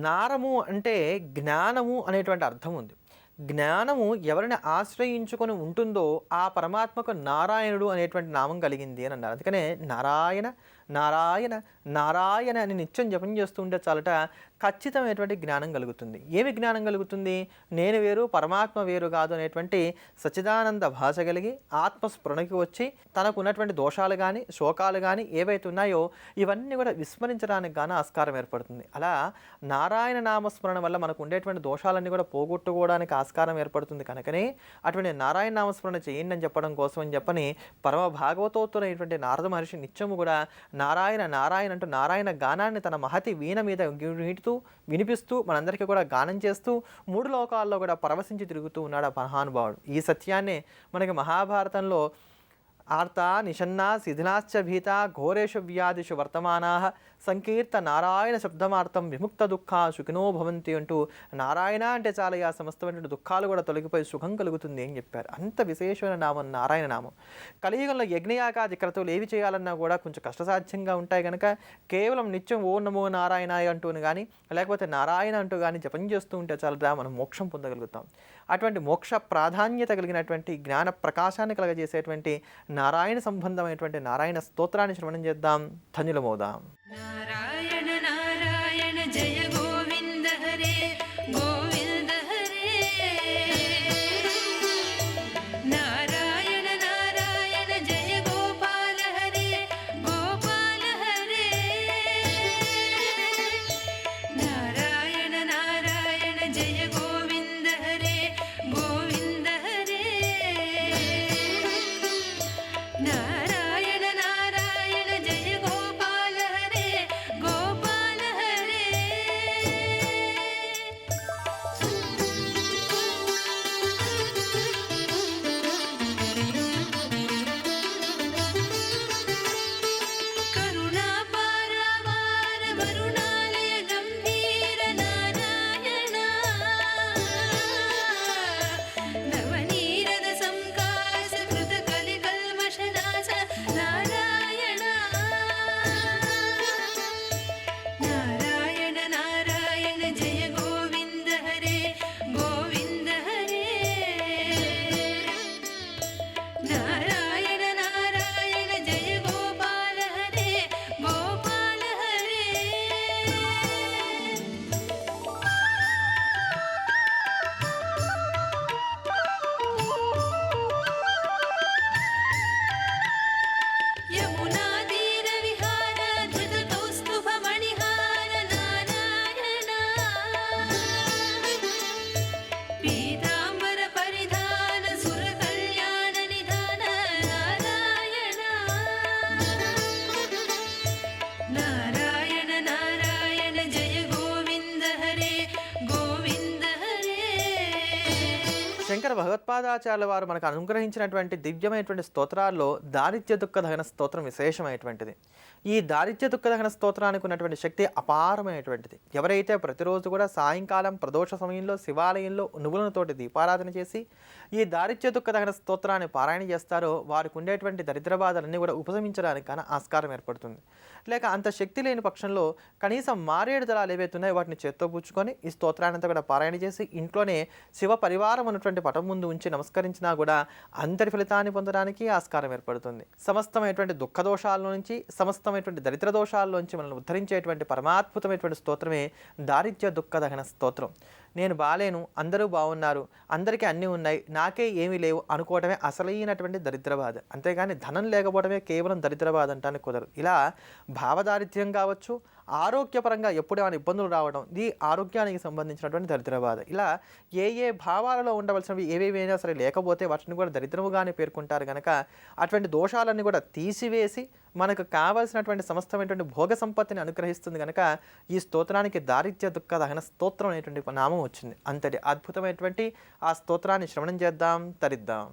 నారము అంటే జ్ఞానము అనేటువంటి అర్థం ఉంది. జ్ఞానము ఎవరిని ఆశ్రయించుకొని ఉంటుందో ఆ పరమాత్మకు నారాయణుడు అనేటువంటి నామం కలిగింది అని అన్నారు. అందుకనే నారాయణ నారాయణ నారాయణ అని నిత్యం జపం చేస్తూ ఉంటే చాలట ఖచ్చితమైనటువంటి జ్ఞానం కలుగుతుంది. ఏమి జ్ఞానం కలుగుతుంది? నేను వేరు పరమాత్మ వేరు కాదు అనేటువంటి సచ్చిదానంద భాష కలిగి ఆత్మస్ఫురణకి వచ్చి తనకు ఉన్నటువంటి దోషాలు కానీ శోకాలు కానీ ఏవైతే ఉన్నాయో ఇవన్నీ కూడా విస్మరించడానికి గాను ఆస్కారం ఏర్పడుతుంది. అలా నారాయణ నామస్మరణ వల్ల మనకు ఉండేటువంటి దోషాలన్నీ కూడా పోగొట్టుకోవడానికి ఆస్కారం ఏర్పడుతుంది. కనుకనే అటువంటి నారాయణ నామస్మరణ చేయండి అని చెప్పడం కోసం అని చెప్పని పరమ భాగవతోత్తరైనటువంటి నారద మహర్షి నిత్యము కూడా నారాయణ నారాయణ అంటూ నారాయణ గానాన్ని తన మహతి వీణ మీద నీటుతూ వినిపిస్తూ మనందరికీ కూడా గానం చేస్తూ 3 లోకాల్లో కూడా పరవశించి తిరుగుతూ ఉన్నాడు ఆ మహానుభావుడు. ఈ సత్యాన్నే మనకి మహాభారతంలో ఆర్త నిషన్నా శిథిలాశ్చ భీత ఘోరేషు వ్యాధిషు వర్తమానా సంకీర్త నారాయణ శబ్దమార్థం విముక్త దుఃఖ సుఖినో భవంతి అంటూ నారాయణ అంటే చాలా ఆ సమస్తమైనటువంటి దుఃఖాలు కూడా తొలగిపోయి సుఖం కలుగుతుంది అని చెప్పారు. అంత విశేషమైన నామం నారాయణ నామం. కలియుగంలో యజ్ఞయాగాది క్రతువులు ఏవి చేయాలన్నా కూడా కొంచెం కష్టసాధ్యంగా ఉంటాయి కనుక కేవలం నిత్యం ఓ నమో నారాయణ అంటూను కానీ లేకపోతే నారాయణ అంటూ కానీ జపం చేస్తూ ఉంటే చాలదా మనం మోక్షం పొందగలుగుతాం. అటువంటి మోక్ష ప్రాధాన్యత కలిగినటువంటి జ్ఞాన ప్రకాశాన్ని కలగజేసేటువంటి నారాయణ సంబంధమైనటువంటి నారాయణ స్తోత్రాన్ని శ్రవణం చేద్దాం, ధన్యులమవుదాం. నారాయణ నారాయణ జయ గోవింద హరే గోవింద హరే. నారాయణ నారాయణ జయ గోపాల హరే గోపాల హరే. నారాయణ నారాయణ జయ గోవింద హరే గోవింద హరే. నారాయణ నారాయణ జయ గోపాల హరే గోపాల హరే. కరుణా పారవార వరుణాలయ గంభీర నారాయణ. నవనీరద సంకాశ కృత కలి కల్మషనాశ నారాయణ. నారాయణ నారాయణ జయ గోవింద హరే గోవింద హరే. నారాయణ నారాయణ జయ గోపాల హరే గోపాల హరే. యమునా తీర విహార ధృత కౌస్తుభ మణిహార నారాయణ. పీతాంబర పరిధాన సుర కళ్యాణ నిధాన నారాయణ. నారాయణ నారాయణ జయ గోవింద హరే గోవింద హరే. శంకర భగవత్పాదాచార్యుల వారు మనకు అనుగ్రహించినటువంటి దివ్యమైనటువంటి స్తోత్రాల్లో దారిద్ర్య దుఃఖ దహన స్తోత్రం విశేషమైనటువంటిది. ఈ దారిద్ర్య దుఃఖ దహన స్తోత్రానికి ఉన్నటువంటి శక్తి అపారమైనటువంటిది. ఎవరైతే ప్రతిరోజు కూడా సాయంకాలం ప్రదోష సమయంలో శివాలయంలో నువ్వులతోటి దీపారాధన చేసి ఈ దారిద్ర్య దుఃఖ దహన స్తోత్రాన్ని పారాయణ చేస్తారో వారికి ఉండేటువంటి దరిద్ర బాధలన్నీ కూడా ఉపశమించడానికి కానీ ఆస్కారం ఏర్పడుతుంది. లేక అంత శక్తి లేని పక్షంలో కనీసం మారేడు దళాలు ఏవైతే ఉన్నాయో వాటిని చేత్తో పుచ్చుకొని ఈ స్తోత్రాన్ని అంతా కూడా పారాయణ చేసి ఇంట్లోనే శివ పరివారం ఉన్నటువంటి పటం ముందు ఉంచి నమస్కరించినా కూడా అంతటి ఫలితాన్ని పొందడానికి ఆస్కారం ఏర్పడుతుంది. సమస్తమైనటువంటి దుఃఖ దోషాల నుంచి సమస్తమైనటువంటి దరిద్ర దోషాల్లోంచి మనల్ని ఉద్ధరించేటువంటి పరమాద్భుతమైనటువంటి స్తోత్రమే దారిద్ర్య దుఃఖ దహన స్తోత్రం. నేను బాలేను, అందరూ బాగున్నారు, అందరికీ అన్నీ ఉన్నాయి, నాకే ఏమీ లేవు అనుకోవటమే అసలైనటువంటి దరిద్ర బాధ. అంతేగాని ధనం లేకపోవడమే కేవలం దరిద్ర బాధ అంటానికి కుదరదు. ఇలా భావదారిద్ర్యం కావచ్చు, ఆరోగ్యపరంగా ఎప్పుడు ఏమైనా ఇబ్బందులు రావడం, ఈ ఆరోగ్యానికి సంబంధించినటువంటి దరిద్ర బాధ, ఇలా ఏ ఏ భావాలలో ఉండవలసినవి ఏవేవైనా సరే లేకపోతే వాటిని కూడా దరిద్రముగానే పేర్కొంటారు కనుక అటువంటి దోషాలన్నీ కూడా తీసివేసి మనకు కావాల్సినటువంటి సమస్తమైనటువంటి భోగ సంపత్తిని అనుగ్రహిస్తుంది కనుక ఈ స్తోత్రానికి దారిద్ర్య దుఃఖ దహన స్తోత్రం అనేటువంటి నామం వచ్చింది. అంతటి అద్భుతమైనటువంటి ఆ స్తోత్రాన్ని శ్రవణం చేద్దాం, తరిద్దాం.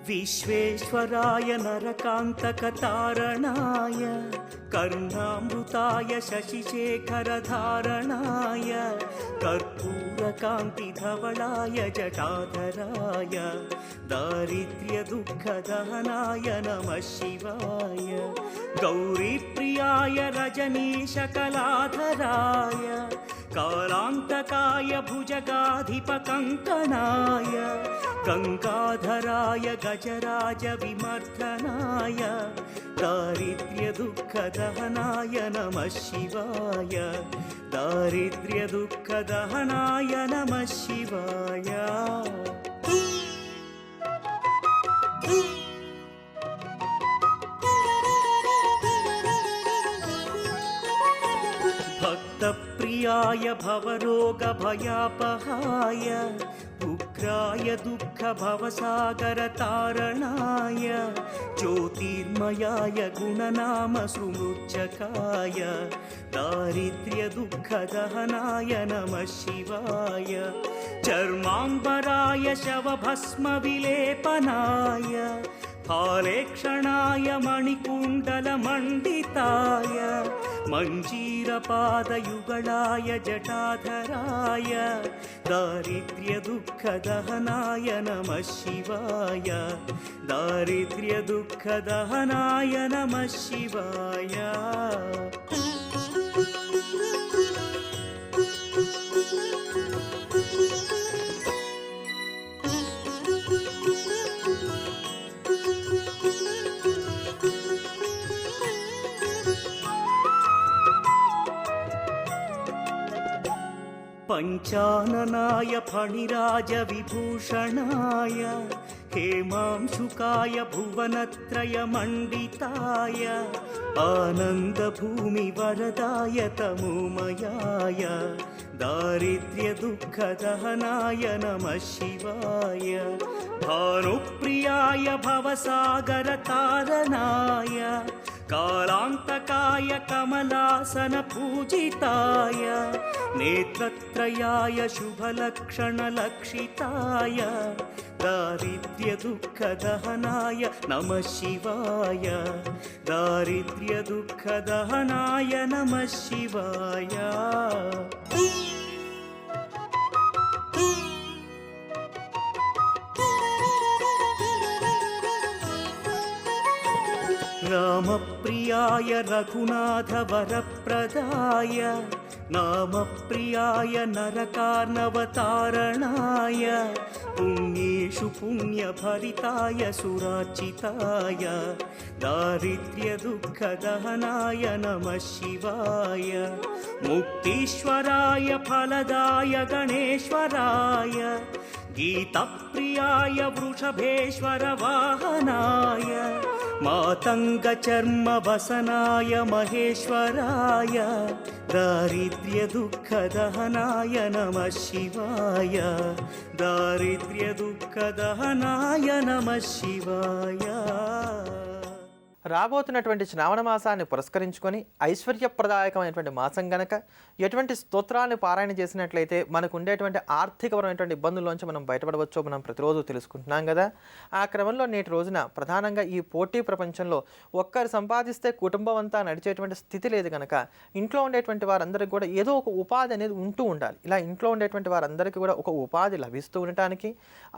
विश्वेश्वराय नरकान्तकतारणाय करुणामृताय शशिशेखरधारणाय कर्पूर कान्तिधवलाय जटाधराय दारिद्र्यदुःखदहनाय नमः शिवाय गौरीप्रियाय रजनीशकलाधराय कालान्तकाय भुजगाधिपकङ्कणाय गङ्गाधराय गजराजविमर्दनाय दारिद्र्यदुःखदहनाय नमः शिवाय दारिद्र्यदुःखदहनाय नमः शिवाय भक्तप्रियाय भवरोगभयापहाय उग्राय दुःखभवसागरतारणाय ज्योतिर्मयाय गुणनामसुमृच्छकाय दारिद्र्यदुःखदहनाय नमः शिवाय चर्माम्बराय शवभस्मविलेपनाय फालेक्षणाय मणिकुण्डलमण्डिताय मञ्जीरपादयुगलाय जटाधराय दारिद्र्यदुःखदहनाय नमः शिवाय दारिद्र्यदुःखदहनाय नमः शिवाय पञ्चाननाय फणिराजविभूषणाय हेमांशुकाय भुवनत्रयमण्डिताय आनन्दभूमिवरदाय तमोमयाय दारिद्र्यदुःखदहनाय नमः शिवाय भानुप्रियाय भवसागरतारणाय कालान्तकाय कमलासनपूजिताय नेत्रत्रयाय शुभलक्षणलक्षिताय दारिद्र्यदुःखदहनाय नमः शिवाय दारिद्र्यदुःखदहनाय नमः शिवाय रामप्रियाय रघुनाथवरप्रदाय नामप्रियाय नरकार्णवतारणाय पुण्येषु पुण्यभरिताय सुरार्चिताय दारिद्र्यदुःखदहनाय नमः शिवाय मुक्तीश्वराय फलदाय गणेश्वराय गीतप्रियाय वृषभेश्वर वाहनाय मातङ्गचर्मवसनाय महेश्वराय दारिद्र्यदुःखदहनाय नमः शिवाय दारिद्र्यदुःखदहनाय नमः शिवाय రాబోతున్నటువంటి శ్రావణ మాసాన్ని పురస్కరించుకొని ఐశ్వర్యప్రదాయకమైనటువంటి మాసం గనక ఎటువంటి స్తోత్రాలను పారాయణ చేసినట్లయితే మనకు ఉండేటువంటి ఆర్థికపరమైనటువంటి ఇబ్బందుల్లోంచి మనం బయటపడవచ్చో మనం ప్రతిరోజు తెలుసుకుంటున్నాం కదా. ఆ క్రమంలో నేటి రోజున ప్రధానంగా ఈ పోటీ ప్రపంచంలో ఒక్కరు సంపాదిస్తే కుటుంబం అంతా నడిచేటువంటి స్థితి లేదు కనుక ఇంట్లో ఉండేటువంటి వారందరికీ కూడా ఏదో ఒక ఉపాధి అనేది ఉంటూ ఉండాలి. ఇలా ఇంట్లో ఉండేటువంటి వారందరికీ కూడా ఒక ఉపాధి లభిస్తూ ఉండటానికి,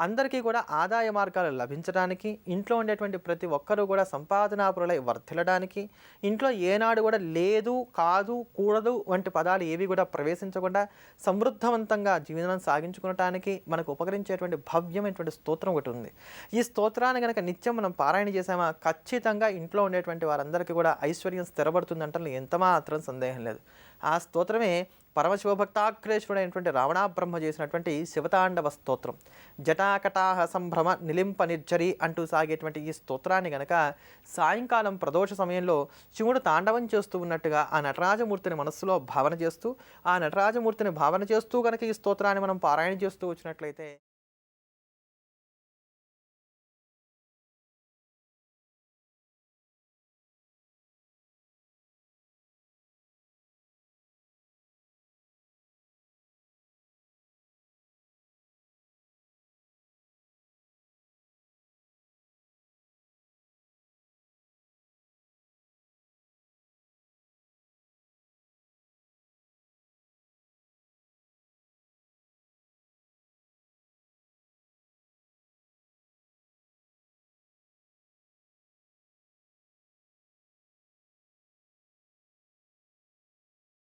అందరికీ కూడా ఆదాయ మార్గాలు లభించడానికి, ఇంట్లో ఉండేటువంటి ప్రతి ఒక్కరూ కూడా సంపాదనా వర్ధిల్లడానికి, ఇంట్లో ఏనాడు కూడా లేదు, కాదు, కూడదు వంటి పదాలు ఏవి కూడా ప్రవేశించకుండా సమృద్ధవంతంగా జీవనం సాగించుకోవటానికి మనకు ఉపకరించేటువంటి భవ్యమైనటువంటి స్తోత్రం ఒకటి ఉంది. ఈ స్తోత్రాన్ని కనుక నిత్యం మనం పారాయణ చేసామా ఖచ్చితంగా ఇంట్లో ఉండేటువంటి వారందరికీ కూడా ఐశ్వర్యం స్థిరపడుతుందంటే ఎంత మాత్రం సందేహం లేదు. ఆ స్తోత్రమే పరమశివభక్తాగ్రేశ్వరుడైనటువంటి రావణాబ్రహ్మ చేసినటువంటి శివతాండవ స్తోత్రం. జటాకటాహ సంభ్రమ నిలింప నిర్జరి అంటూ సాగేటువంటి ఈ స్తోత్రాన్ని గనక సాయంకాలం ప్రదోష సమయంలో శివుడు తాండవం చేస్తూ ఉన్నట్టుగా ఆ నటరాజమూర్తిని మనస్సులో భావన చేస్తూ, ఆ నటరాజమూర్తిని భావన చేస్తూ కనుక ఈ స్తోత్రాన్ని మనం పారాయణ చేస్తూ వచ్చినట్లయితే